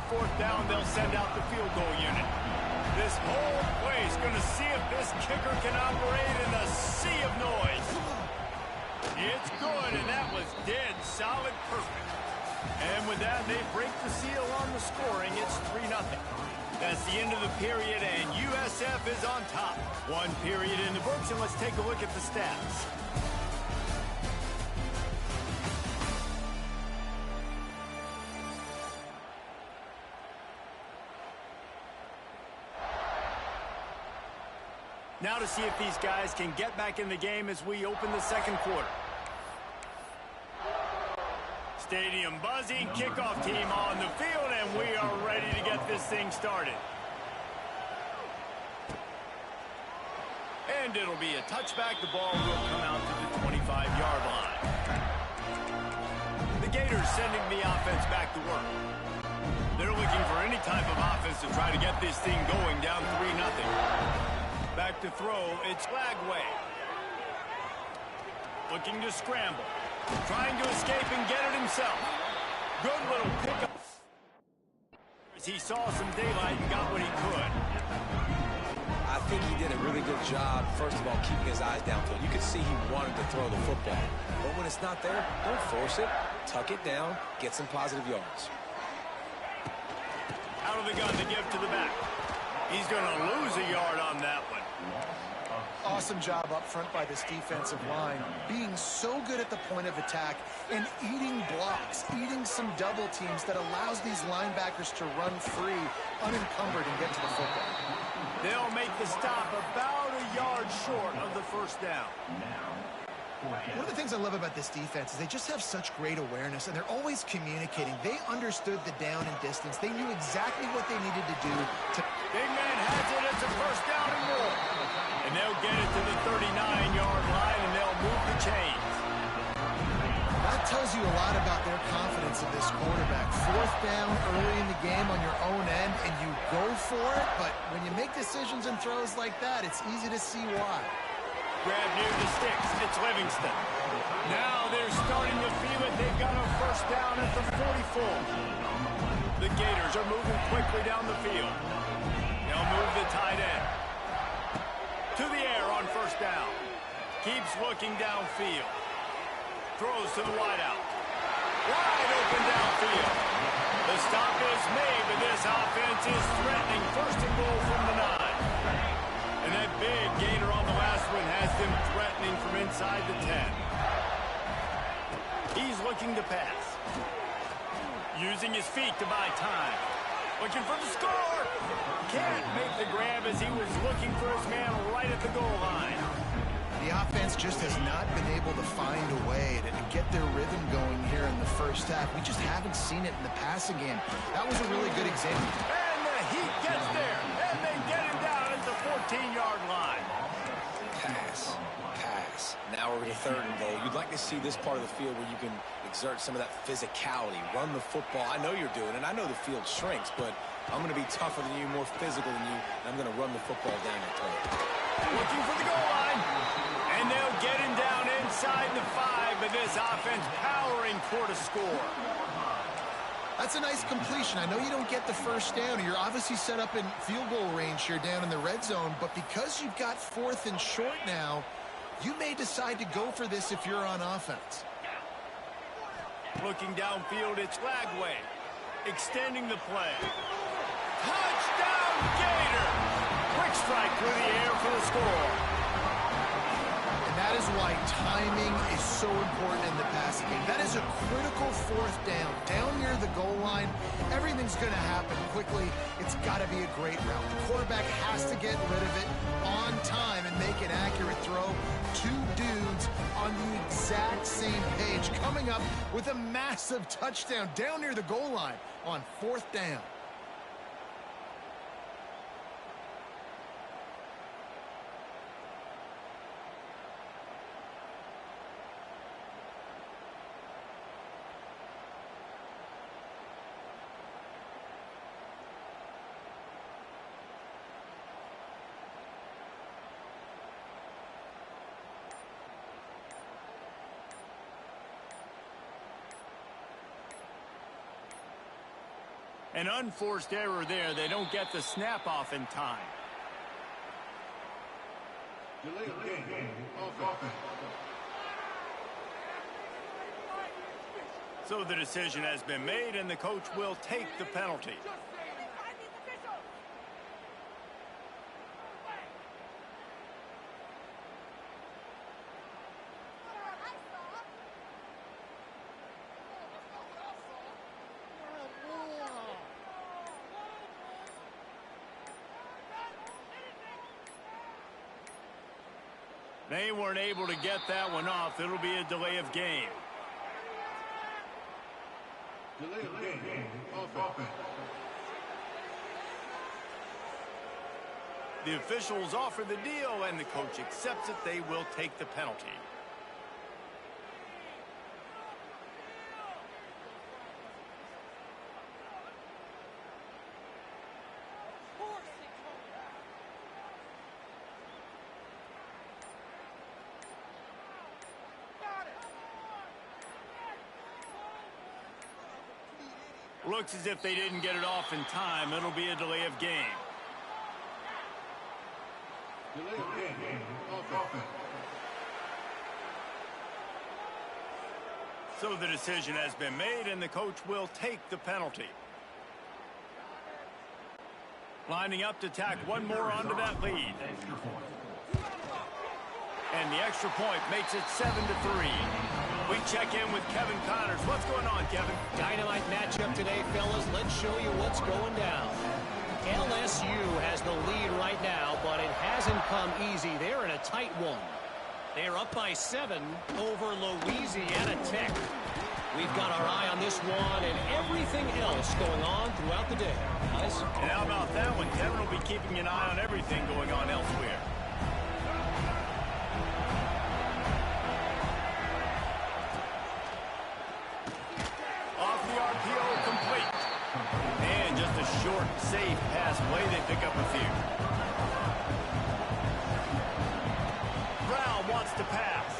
fourth down, they'll send out the field goal unit. This whole place going to see if this kicker can operate in a sea of noise. It's good, and that was dead solid perfect. And with that, they break the seal on the scoring. It's 3-0. That's the end of the period, and USF is on top. One period in the books, and let's take a look at the stats. Now to see if these guys can get back in the game as we open the second quarter. Stadium buzzing, kickoff team on the field, and we are ready to get this thing started. And it'll be a touchback. The ball will come out to the 25-yard line. The Gators sending the offense back to work. They're looking for any type of offense to try to get this thing going, down 3-0. Back to throw, it's Flagway. Looking to scramble. Trying to escape and get it himself. Good little pickup. He saw some daylight and got what he could. I think he did a really good job, first of all, keeping his eyes downfield. You could see he wanted to throw the football. But when it's not there, don't force it. Tuck it down, get some positive yards. Out of the gun to give to the back. He's going to lose a yard on that one. Awesome job up front by this defensive line, being so good at the point of attack and eating blocks, eating some double teams that allows these linebackers to run free, unencumbered, and get to the football. They'll make the stop about a yard short of the first down. One of the things I love about this defense is they just have such great awareness, and they're always communicating. They understood the down and distance. They knew exactly what they needed to do to... Big man has it. It's a first down and more. And they'll get it to the 39-yard line, and they'll move the chains. That tells you a lot about their confidence in this quarterback. Fourth down early in the game on your own end, and you go for it, but when you make decisions and throws like that, it's easy to see why. Grab near the sticks. It's Livingston. Now they're starting to feel it. They've got a first down at the 44. The Gators are moving quickly down the field. They'll move the tight end. To the air on first down. Keeps looking downfield. Throws to the wideout. Wide open downfield. The stop is made, but this offense is threatening. First and goal from the 9. And that big gainer on the last one has them threatening from inside the 10. He's looking to pass. Using his feet to buy time. Looking for the score. Can't make the grab as he was looking for his man right at the goal line. The offense just has not been able to find a way to get their rhythm going here in the first half. We just haven't seen it in the passing game. That was a really good example. And the Heat gets there. And they get him down at the 14-yard line. Pass. Now we're in third and goal. You'd like to see this part of the field where you can exert some of that physicality, run the football. I know you're doing it. I know the field shrinks, but I'm going to be tougher than you, more physical than you, and I'm going to run the football down your throat. Looking for the goal line. And they'll get him down inside the 5, but this offense powering toward a score. That's a nice completion. I know you don't get the first down. You're obviously set up in field goal range here down in the red zone, but because you've got fourth and short now, you may decide to go for this if you're on offense. Looking downfield, it's Flagway. Extending the play. Touchdown, Gator! Quick strike through the air for the score. And that is why timing is so important in the passing game. That is a critical fourth down. Down near the goal line, everything's going to happen quickly. It's got to be a great route. The quarterback has to get rid of it on time and make an accurate throw. Two dudes on the exact same page coming up with a massive touchdown down near the goal line on fourth down. An unforced error there. They don't get the snap off in time. Delay of game. Offense. So the decision has been made, and the coach will take the penalty. They weren't able to get that one off. It'll be a delay of game. Delay of game. Offense. The officials offer the deal, and the coach accepts it. They will take the penalty. Looks as if they didn't get it off in time. It'll be a delay of game. Delay of game. Offense. So the decision has been made, and the coach will take the penalty. Lining up to tack one more onto that lead. And the extra point makes it 7-3. We check in with Kevin Connors. What's going on, Kevin? Dynamite matchup today, fellas. Let's show you what's going down. LSU has the lead right now, but it hasn't come easy. They're in a tight one. They're up by 7 over Louisiana Tech. We've got our eye on this one and everything else going on throughout the day. Guys? And how about that one? Kevin will be keeping an eye on everything going on elsewhere. And just a short, safe pass play. They pick up a few. Brown wants to pass.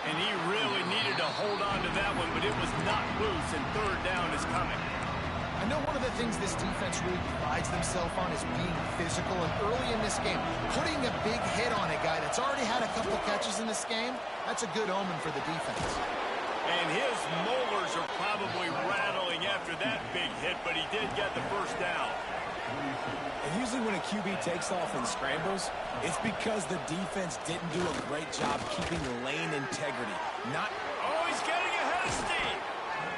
And he really needed to hold on to that one, but it was not loose, and third down is coming. I know one of the things this defense really prides themselves on is being physical, and early in this game, putting a big hit on a guy that's already had a couple catches in this game, that's a good omen for the defense. And his molars are probably rattling after that big hit, but he did get the first down. And usually when a QB takes off and scrambles, it's because the defense didn't do a great job keeping lane integrity. Oh, he's getting ahead of steam.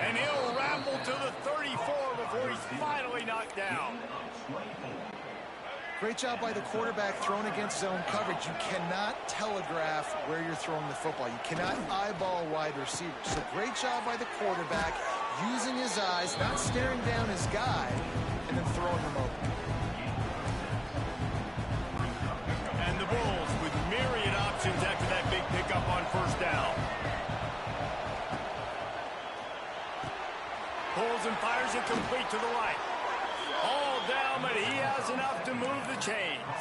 And he'll ramble to the 34 before he's finally knocked down. Great job by the quarterback thrown against zone coverage. You cannot telegraph where you're throwing the football. You cannot eyeball a wide receiver. So great job by the quarterback using his eyes, not staring down his guy, and then throwing him open. And the Bulls with myriad options after that big pickup on first down. Pulls and fires it complete to the right. All down, but he has enough to move the chains.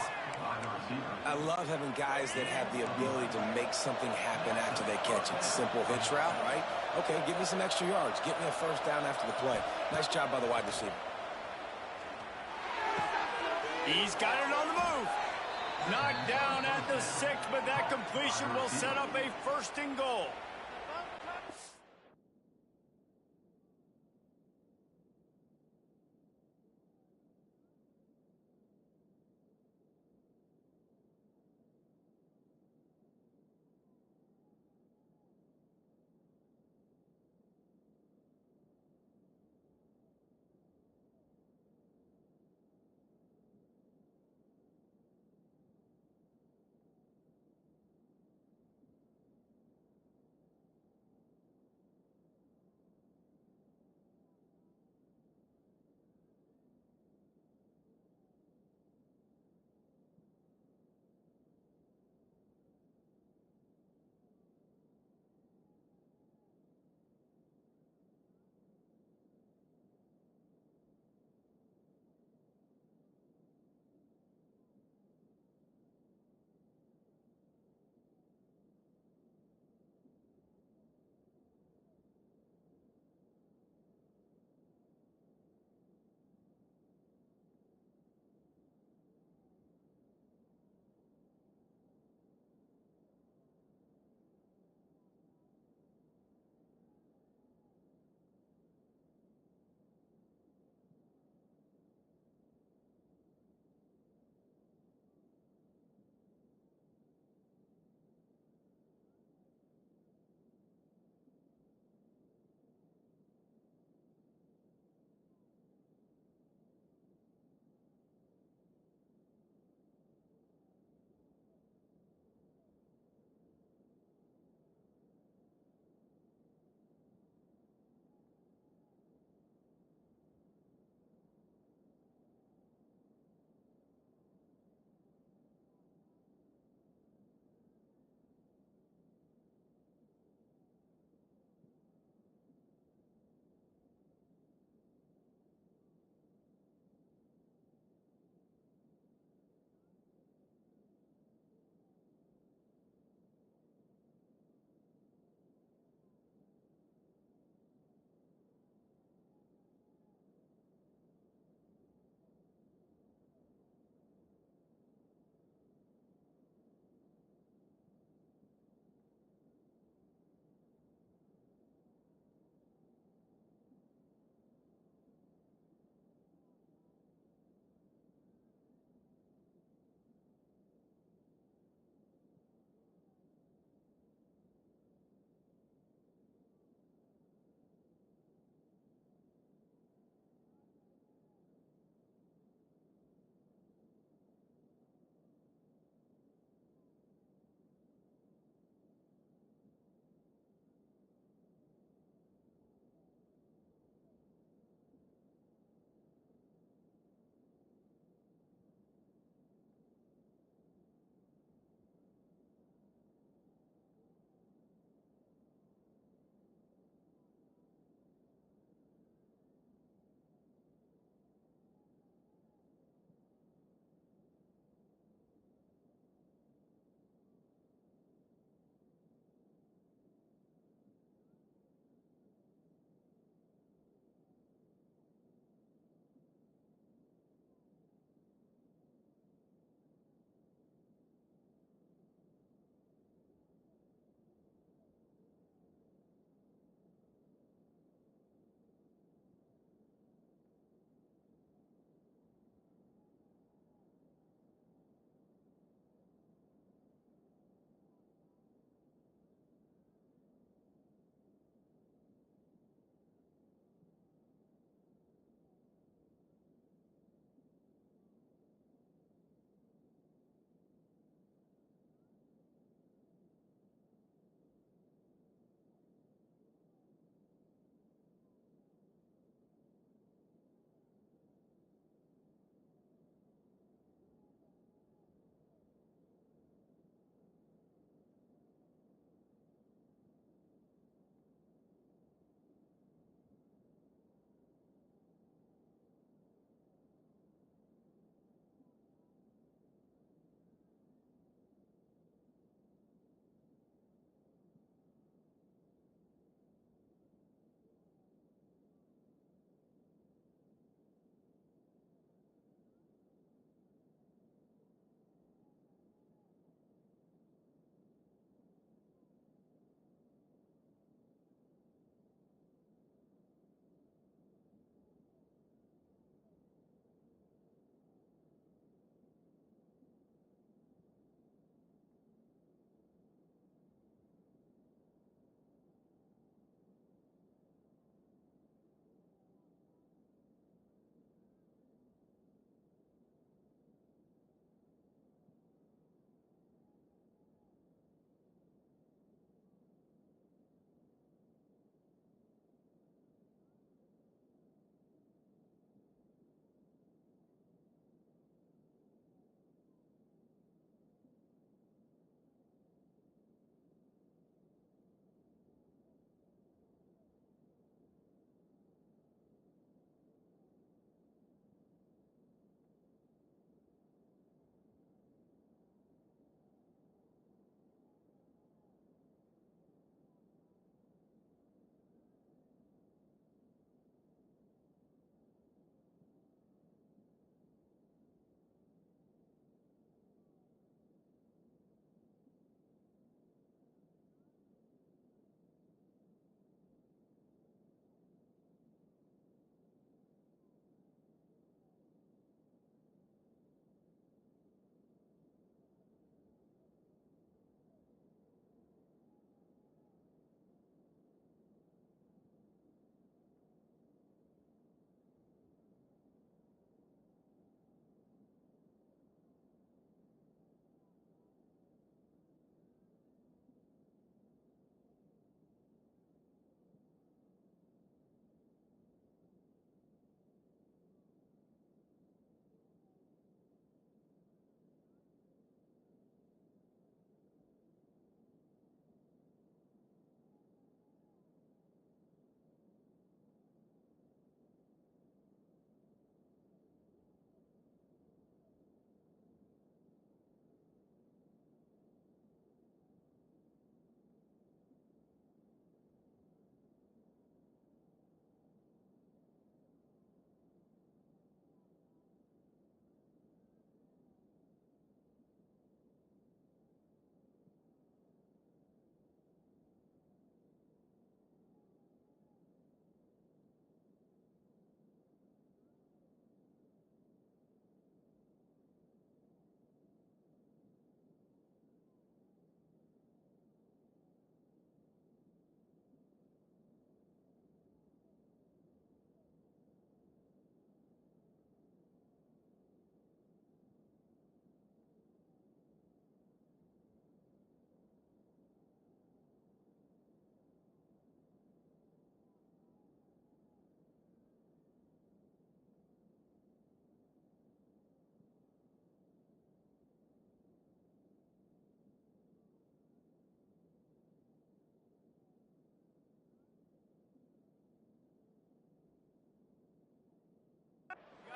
I love having guys that have the ability to make something happen after they catch it. Simple hitch route, right? Okay, give me some extra yards. Get me a first down after the play. Nice job by the wide receiver. He's got it on the move. Knocked down at the 6, but that completion will set up a first and goal.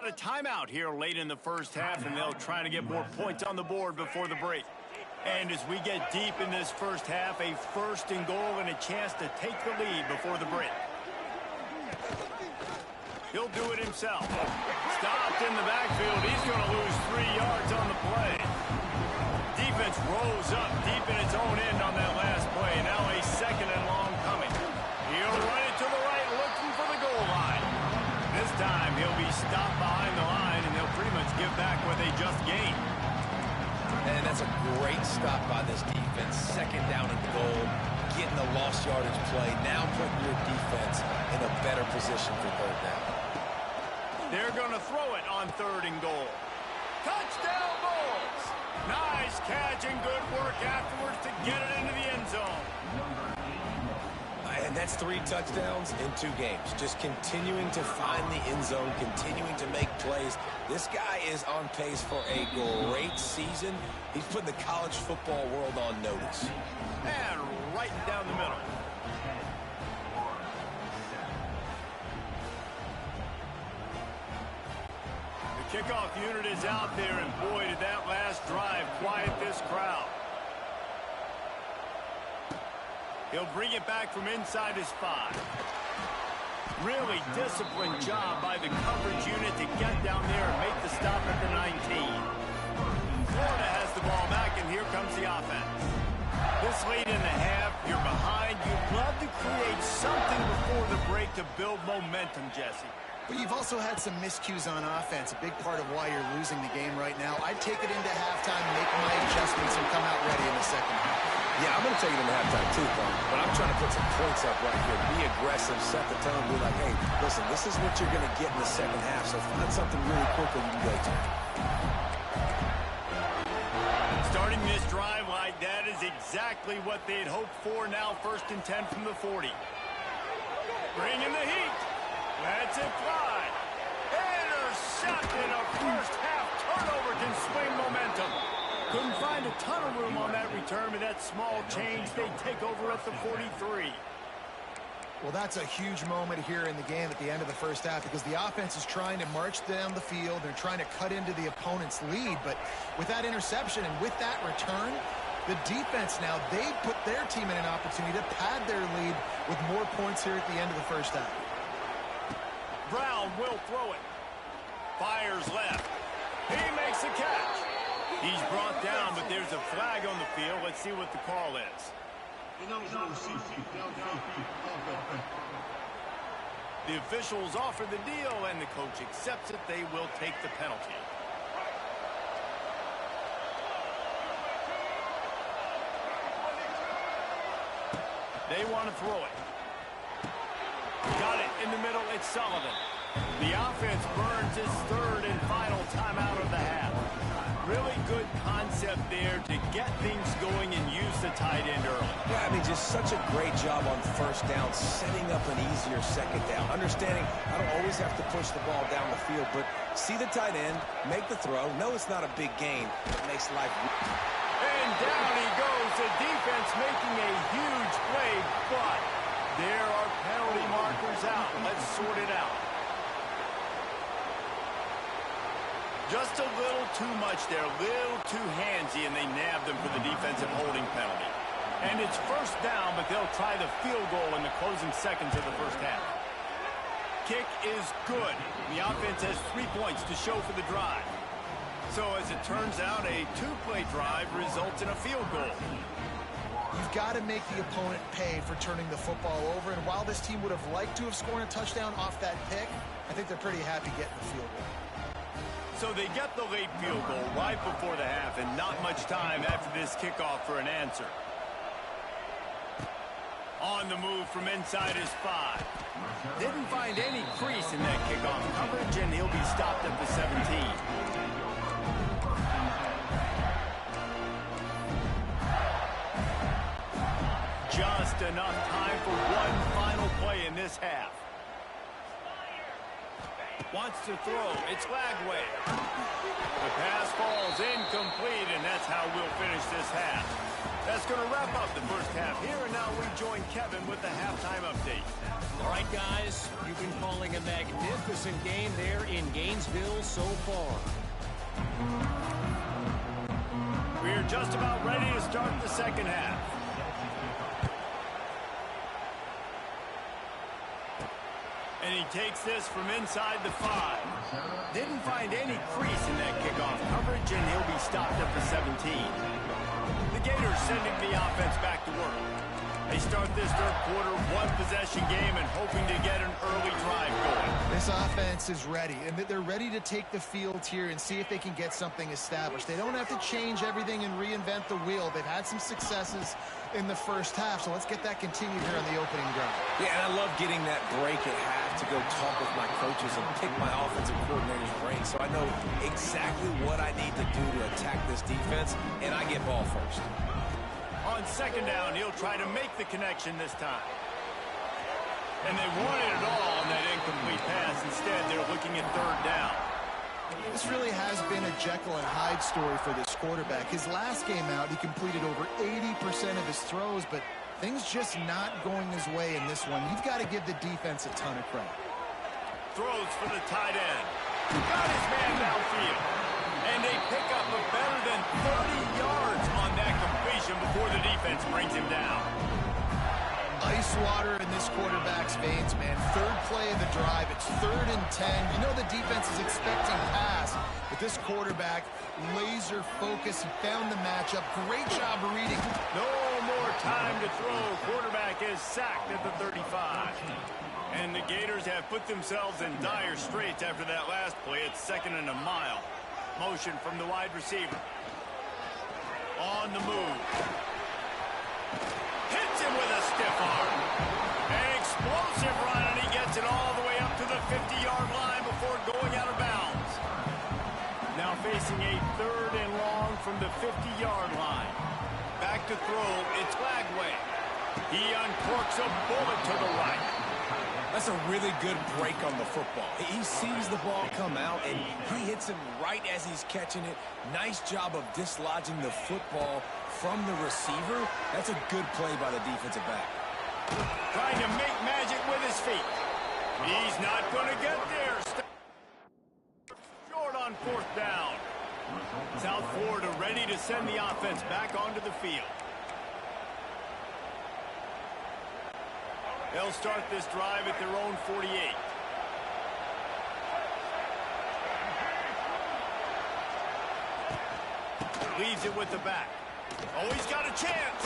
a timeout here late in the first half, and they'll try to get more points on the board before the break. And as we get deep in this first half, a 1st and goal and a chance to take the lead before the break. He'll do it himself. Stopped in the backfield. He's going to lose 3 yards on the play. Defense rolls up deep in its own end on that last play. Now a 2nd and long coming. He'll run it to the right, looking for the goal line. This time he'll be stopped behind the line, and they'll pretty much give back what they just gained. And that's a great stop by this defense. 2nd down and goal, getting the lost yardage play, now putting your defense in a better position for 3rd down. They're going to throw it on 3rd and goal. Touchdown, Bulls! Nice catch and good work afterwards to get it into the end zone. And that's 3 touchdowns in 2 games. Just continuing to find the end zone, continuing to make plays. This guy is on pace for a great season. He's putting the college football world on notice. And right down the middle. The kickoff unit is out there, and boy, did that last drive quiet this crowd. He'll bring it back from inside his 5. Really disciplined job by the coverage unit to get down there and make the stop at the 19. Florida has the ball back, and here comes the offense. This late in the half, you're behind. You'd love to create something before the break to build momentum, Jesse. But you've also had some miscues on offense, a big part of why you're losing the game right now. I'd take it into halftime, make my adjustments, and come out ready in the 2nd half. Yeah, I'm going to take it into halftime too, Paul. But I'm trying to put some points up right here. Be aggressive, set the tone, be like, hey, listen, this is what you're going to get in the 2nd half, so find something really quickly you can go to. Starting this drive like that is exactly what they'd hoped for. Now 1st and 10 from the 40. Bring in the heat. Lets it fly. Intercepted. A first half turnover can swing momentum. Couldn't find a ton of room on that return, but that small change, they take over at the 43. Well, that's a huge moment here in the game at the end of the first half because the offense is trying to march down the field. They're trying to cut into the opponent's lead, but with that interception and with that return, the defense now, they put their team in an opportunity to pad their lead with more points here at the end of the first half. Brown will throw it. Fires left. He makes the catch. He's brought down, but there's a flag on the field. Let's see what the call is. The officials offer the deal, and the coach accepts it. They will take the penalty. They want to throw it. Got it in the middle. It's Sullivan. The offense burns his 3rd and final timeout of the half. Really good concept there to get things going and use the tight end early. Yeah, I mean, just such a great job on 1st down, setting up an easier 2nd down. Understanding I don't always have to push the ball down the field, but see the tight end, make the throw. No, it's not a big gain. It makes life. And down he goes. The defense making a huge play, but there are penalty markers out. Let's sort it out. Just a little too much there, a little too handsy, and they nabbed them for the defensive holding penalty. And it's 1st down, but they'll try the field goal in the closing seconds of the first half. Kick is good. The offense has 3 points to show for the drive. So as it turns out, a 2-play drive results in a field goal. You've got to make the opponent pay for turning the football over, and while this team would have liked to have scored a touchdown off that pick, I think they're pretty happy getting the field goal. So they get the late field goal right before the half, and not much time after this kickoff for an answer. On the move from inside his 5. Didn't find any crease in that kickoff coverage, and he'll be stopped at the 17. Just enough time for one final play in this half. Wants to throw. It's Lagway. The pass falls incomplete, and that's how we'll finish this half. That's going to wrap up the first half here, and now we join Kevin with the halftime update. All right, guys, you've been calling a magnificent game there in Gainesville so far. We're just about ready to start the second half. And he takes this from inside the 5. Didn't find any crease in that kickoff coverage, and he'll be stopped at the 17. The Gators sending the offense back to work. They start this third quarter one-possession game and hoping to get an early drive going. This offense is ready, and they're ready to take the field here and see if they can get something established. They don't have to change everything and reinvent the wheel. They've had some successes in the first half, so let's get that continued here on the opening drive. Yeah, and I love getting that break at half to go talk with my coaches and pick my offensive coordinator's brain, so I know exactly what I need to do to attack this defense, and I get ball first. On second down, he'll try to make the connection this time. And they wanted it all on that incomplete pass. Instead, they're looking at third down. This really has been a Jekyll and Hyde story for this quarterback. His last game out, he completed over 80% of his throws, but things just not going his way in this one. You've got to give the defense a ton of credit. Throws for the tight end. Got his man downfield. And they pick up a better than 30 yards on that completion before the defense brings him down. Ice water in this quarterback's veins, man. Third play of the drive. It's 3rd and 10. You know the defense is expecting pass, but this quarterback, laser focus. He found the matchup. Great job reading. No more time to throw. Quarterback is sacked at the 35. And the Gators have put themselves in dire straits after that last play. It's 2nd and a mile. Motion from the wide receiver. On the move. Hits him with a stiff arm. An explosive run, and he gets it all the way up to the 50-yard line before going out of bounds. Now facing a 3rd and long from the 50-yard line. Back to throw, it's Lagway. He uncorks a bullet to the right. That's a really good break on the football. He sees the ball come out, and he hits him right as he's catching it. Nice job of dislodging the football from the receiver. That's a good play by the defensive back. Trying to make magic with his feet. He's not going to get there. Short on 4th down. South Florida ready to send the offense back onto the field. They'll start this drive at their own 48. Leaves it with the back. Oh, he's got a chance.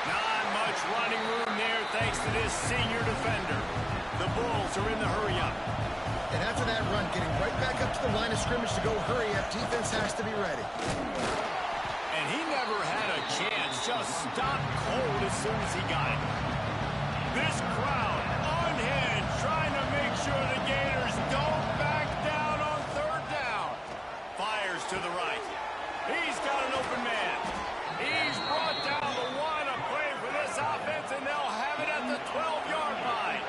Not much running room there thanks to this senior defender. The Bulls are in the hurry-up. And after that run, getting right back up to the line of scrimmage to go hurry up, defense has to be ready. And he never had a chance. Just stopped cold as soon as he got it. This crowd unhinged, trying to make sure the Gators don't back down on 3rd down. Fires to the right. He's got an open man. He's brought down the one, a play for this offense, and they'll have it at the 12-yard line.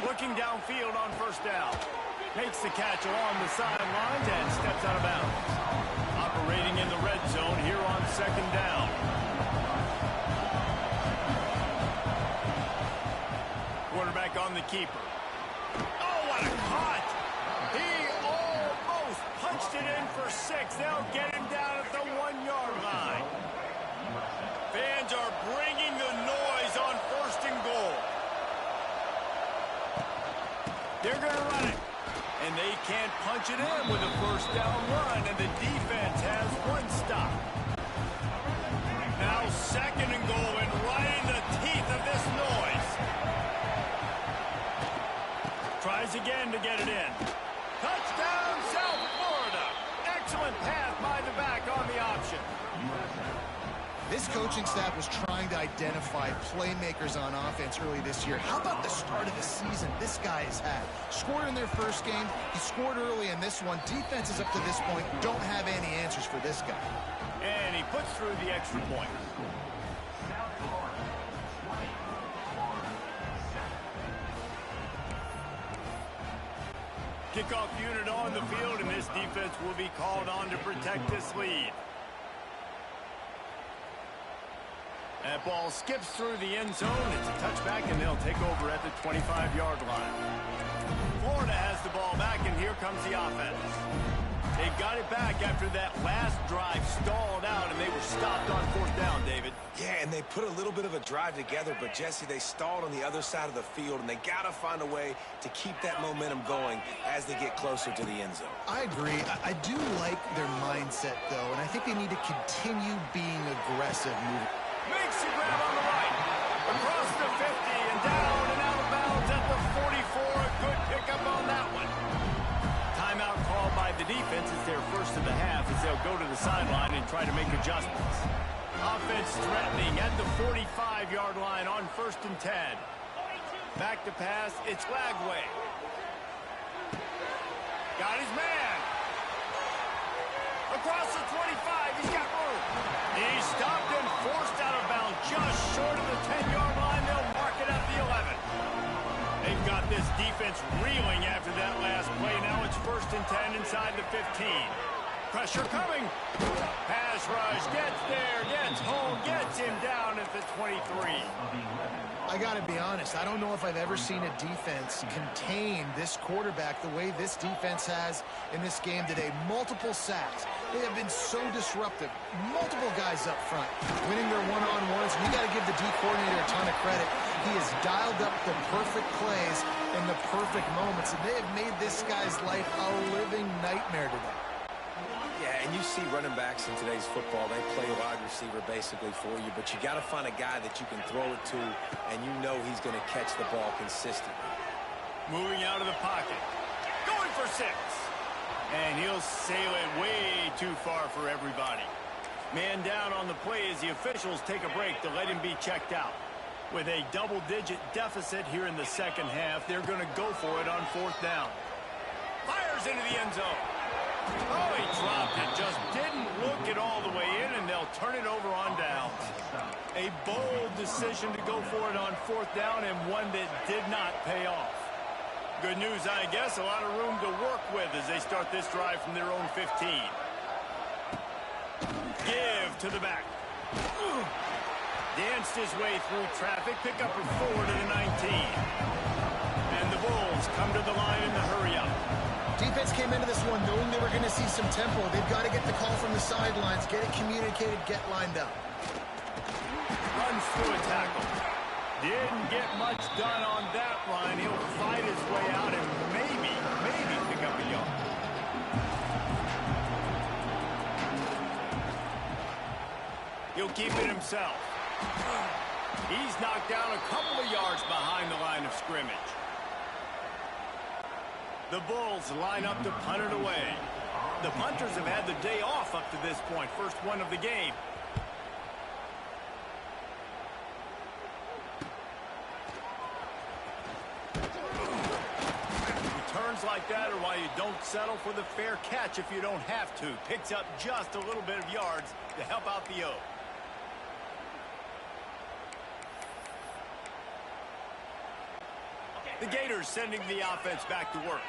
Looking downfield on 1st down. Makes the catch along the sidelines and steps out of bounds. Operating in the red zone here on 2nd down. Quarterback on the keeper. Oh, what a cut! He almost punched it in for 6. They'll get him down at the 1-yard line. Fans are bringing the noise on 1st and goal. They're going to run it. And they can't punch it in with a 1st down run, and the defense has 1 stop. Now 2nd and goal, and right in the teeth of this noise. Tries again to get it in. Touchdown, South Florida. Excellent pass by the back on the option. This coaching staff was trying to identify playmakers on offense early this year. How about the start of the season this guy has had? Scored in their first game. He scored early in this one. Defenses up to this point don't have any answers for this guy. And he puts through the extra point. Kickoff unit on the field, and this defense will be called on to protect this lead. That ball skips through the end zone. It's a touchback, and they'll take over at the 25-yard line. Florida has the ball back, and here comes the offense. They got it back after that last drive stalled out, and they were stopped on fourth down, David. Yeah, and they put a little bit of a drive together, but, Jesse, they stalled on the other side of the field, and they got to find a way to keep that momentum going as they get closer to the end zone. I agree. I do like their mindset, though, and I think they need to continue being aggressive moving. Makes the grab on the right. Across the 50 and down and out of bounds at the 44. A good pickup on that one. Timeout called by the defense. It's their first of the half as they'll go to the sideline and try to make adjustments. Offense threatening at the 45-yard line on 1st and 10. Back to pass. It's Lagway. Got his man. Across the 25. He's got room. He's stopped and forced out of bounds just short of the 10-yard line. They'll mark it at the 11. They've got this defense reeling after that last play. Now it's 1st and 10 inside the 15. Pressure coming. Pass rush. Gets there. Gets home. Gets him down at the 23. I got to be honest, I don't know if I've ever seen a defense contain this quarterback the way this defense has in this game today. Multiple sacks. They have been so disruptive. Multiple guys up front winning their one-on-ones. You got to give the D coordinator a ton of credit. He has dialed up the perfect plays in the perfect moments, and they have made this guy's life a living nightmare today. Yeah, and you see running backs in today's football, they play wide receiver basically for you, but you got to find a guy that you can throw it to, and you know he's going to catch the ball consistently. Moving out of the pocket. Going for 6. And he'll sail it way too far for everybody. Man down on the play as the officials take a break to let him be checked out. With a double-digit deficit here in the second half, they're going to go for it on 4th down. Fires into the end zone. Oh, he dropped it. Just didn't look it all the way in, and they'll turn it over on downs. A bold decision to go for it on 4th down, and one that did not pay off. Good news, I guess. A lot of room to work with as they start this drive from their own 15. Give to the back. Danced his way through traffic. Pick up a 4 to the 19. And the Bulls come to the line in the hurry-up. Defense came into this one knowing they were going to see some tempo. They've got to get the call from the sidelines, get it communicated, get lined up. Runs through a tackle. Didn't get much done on that line. He'll fight his way out and maybe pick up a yard. He'll keep it himself. He's knocked down a couple of yards behind the line of scrimmage. The Bulls line up to punt it away. The punters have had the day off up to this point. First one of the game. Returns like that are why you don't settle for the fair catch if you don't have to. Picks up just a little bit of yards to help out the O. The Gators sending the offense back to work.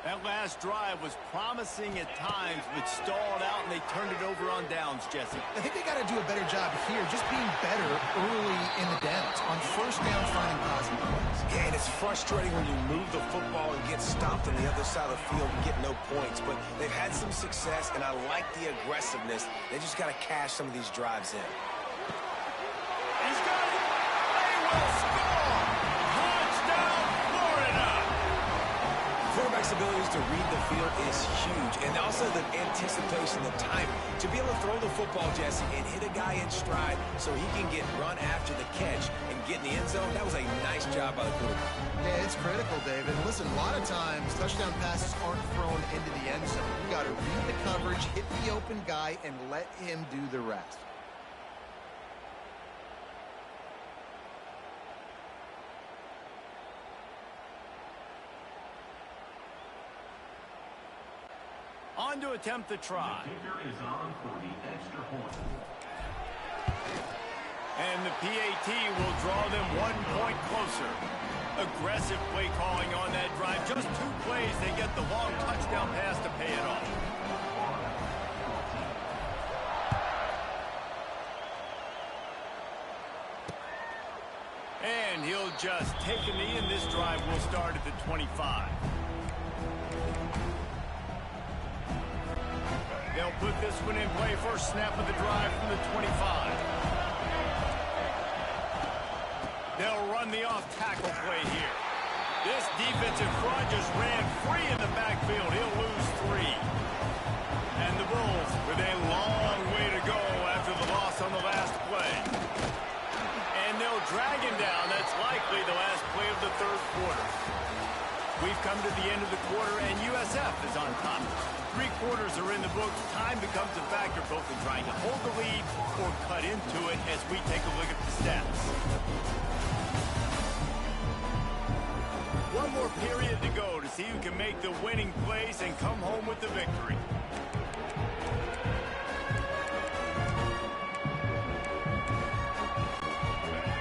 That last drive was promising at times, but stalled out, and they turned it over on downs, Jesse. I think they got to do a better job here, just being better early in the downs, on 1st down, finding positive plays. Yeah, and it's frustrating when you move the football and get stopped on the other side of the field and get no points, but they've had some success, and I like the aggressiveness. They just got to cash some of these drives in. He's got it. They will score. Touchdown, Florida. Quarterback's abilities to read the field is huge, and also the anticipation, the timing. To be able to throw the football, Jesse, and hit a guy in stride so he can get run after the catch and get in the end zone, that was a nice job by the quarterback. Yeah, it's critical, David. Listen, a lot of times touchdown passes aren't thrown into the end zone. You got to read the coverage, hit the open guy, and let him do the rest. on to attempt the try. And the PAT will draw them 1 point closer. Aggressive play calling on that drive. Just 2 plays, they get the long touchdown pass to pay it off. And he'll just take a knee, and this drive will start at the 25. They'll put this one in play. First snap of the drive from the 25. They'll run the off-tackle play here. This defensive front just ran free in the backfield. He'll lose 3. And the Bulls with a long way to go after the loss on the last play. And they'll drag him down. That's likely the last play of the third quarter. We've come to the end of the quarter, and USF is on top. 3 quarters are in the books. Time becomes a factor both in trying to hold the lead or cut into it as we take a look at the stats. 1 more period to go to see who can make the winning plays and come home with the victory.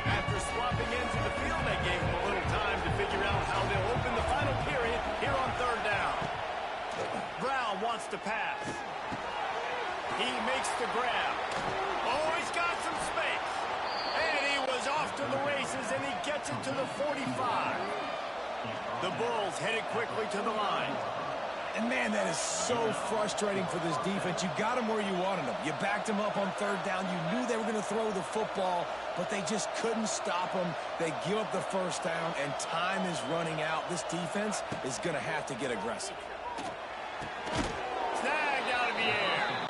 After swapping into the field, that gave them a little time to figure out how they'll open the final period here on 3rd down. Brown wants to pass. He makes the grab. Oh, he's got some space. And he was off to the races, and he gets it to the 45. The Bulls headed quickly to the line. And, man, that is so frustrating for this defense. You got them where you wanted them. You backed them up on 3rd down. You knew they were going to throw the football, but they just couldn't stop them. They give up the 1st down, and time is running out. This defense is going to have to get aggressive. Snagged out of the air.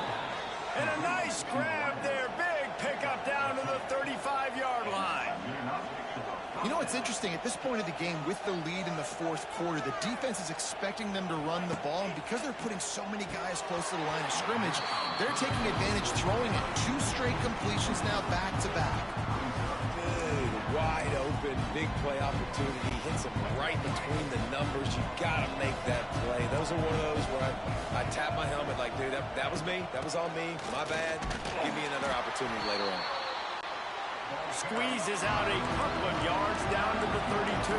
And a nice grab there. Big pickup down to the 35-yard line. You know what's interesting? At this point of the game, with the lead in the 4th quarter, the defense is expecting them to run the ball, and because they're putting so many guys close to the line of scrimmage, they're taking advantage, throwing it 2 straight completions now back-to-back. Good, wide open, big play opportunity. Hits him right between the numbers. You got to make that play. Those are one of those where I tap my helmet like, dude, that was me. That was on me. My bad. Give me another opportunity later on. Squeezes out a couple of yards down to the 32.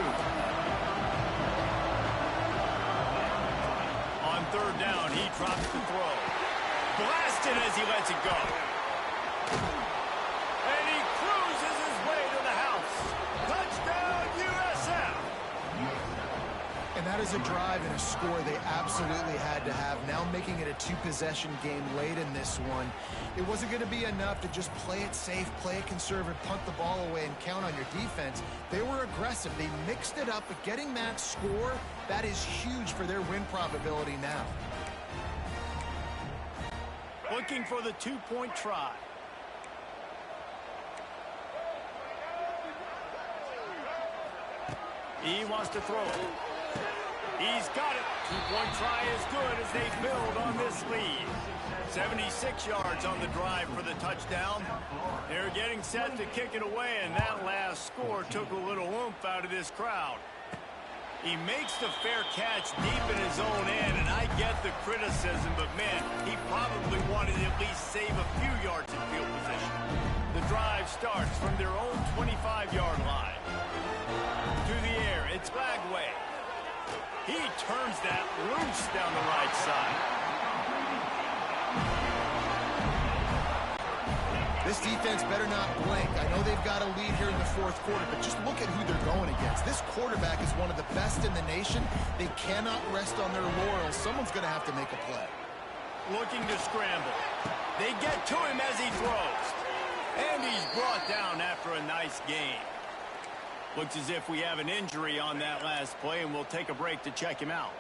On 3rd down, he drops the throw. Blasted as he lets it go. And he cruises his way to the house. Touchdown, USF! And that is a drive and a score they absolutely had to have. Now making it a 2-possession game late in this one. It wasn't going to be enough to just play it safe, play it conservative, punt the ball away, and count on your defense. They were aggressive. They mixed it up, but getting that score, that is huge for their win probability now. Looking for the 2-point try. He wants to throw it. He's got it. 2-point try is good as they build on this lead. 76 yards on the drive for the touchdown. They're getting set to kick it away, and that last score took a little oomph out of this crowd. He makes the fair catch deep in his own end, and I get the criticism, but, man, he probably wanted to at least save a few yards in field position. The drive starts from their own 25-yard line. To the air, it's Lagway. He turns that loose down the right side. This defense better not blink. I know they've got a lead here in the 4th quarter, but just look at who they're going against. This quarterback is one of the best in the nation. They cannot rest on their laurels. Someone's going to have to make a play. Looking to scramble. They get to him as he throws. And he's brought down after a nice gain. Looks as if we have an injury on that last play, and we'll take a break to check him out.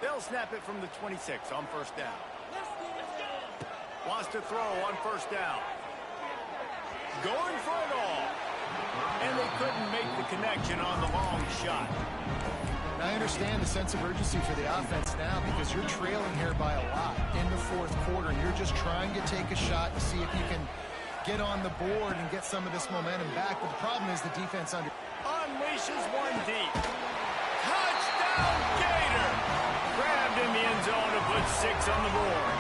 They'll snap it from the 26 on 1st down. Wants to throw on 1st down. Going for it all. And they couldn't make the connection on the long shot. I understand the sense of urgency for the offense now because you're trailing here by a lot in the 4th quarter, and you're just trying to take a shot to see if you can get on the board and get some of this momentum back. But the problem is the defense unleashes one deep. Touchdown, Gator! Grabbed in the end zone to put 6 on the board.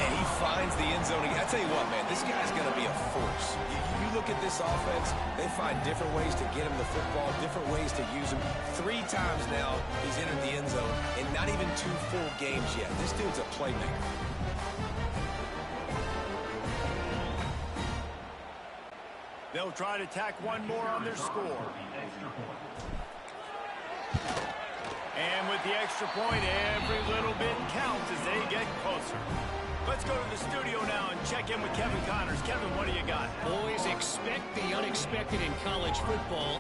And he finds the end zone. I tell you what, man, this guy's going to be a force. You look at this offense, they find different ways to get him the football, different ways to use him. 3 times now he's entered the end zone, and not even 2 full games yet. This dude's a playmaker. They'll try to tack one more on their score. And with the extra point, every little bit counts as they get closer. Let's go to the studio now and check in with Kevin Connors. Kevin, what do you got? Boys, expect the unexpected in college football.